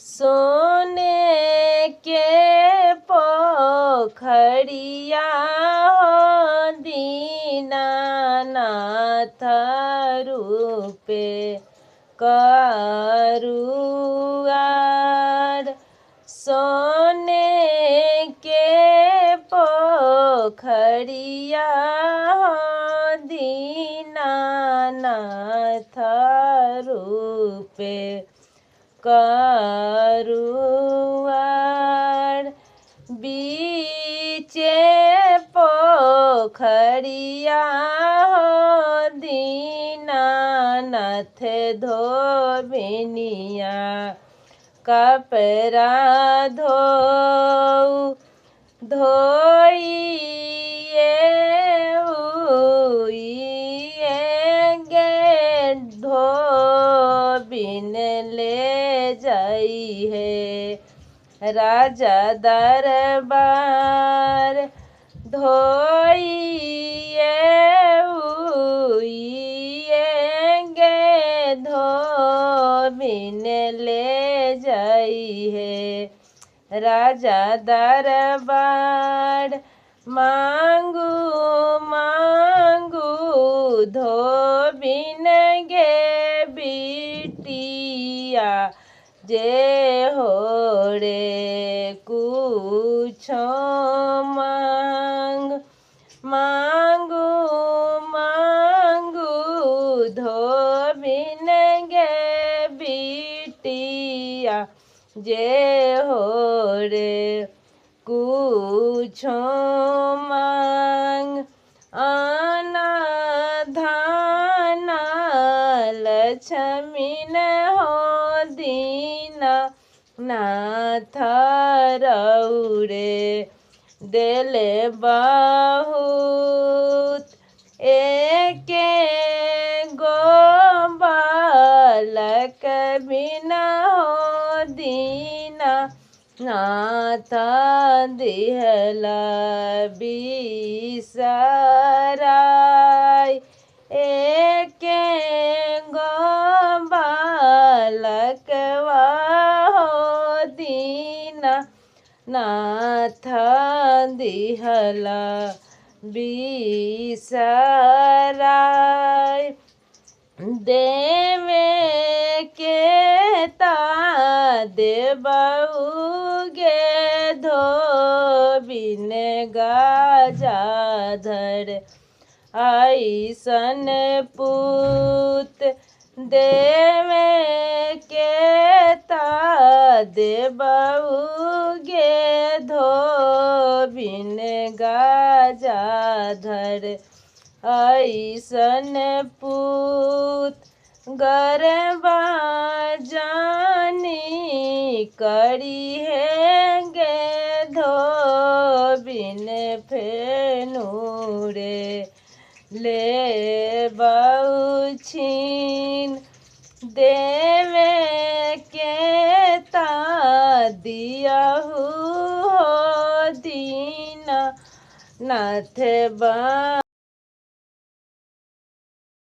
सोने के पोखरिया हो दीनानाथ रूपे करुआर। सोने के पोखरिया हो दीनानाथ रूपे करुआर। बीचे पोखरिया हो दीनानाथ धोबिनिया कपड़ा धोइए हुइए गे धोबिन ले जाई है राजा दरबार। धोइए हुइए गे धोबिन ले जाई है राजा दरबार। मांगू मांगू धोबिन गे बिटिया जे हो रे कुछो मांग। मांगू मांगू धोबिन गे बिटिया जे हो रे कुछो मांग। आना धाना लक्ष्मीन हो दीनानाथ रौरे देले बहुत एके गो बालक बिना हो दीनानाथ दिहला बिसराय। एके गो बालकवा हो दीनानाथ दिहला बिसराय। देवे के ता देबऊ गे धोबिन गजाधर। ऐसन पूत देवे के ता देबऊ गे धोबिन गजाधर। ऐसन पूत गरबा जानी करी है गे धोबिन फेनुरे ले बहुछीन। देवे के ता दियाहू हो दीनानाथ बा।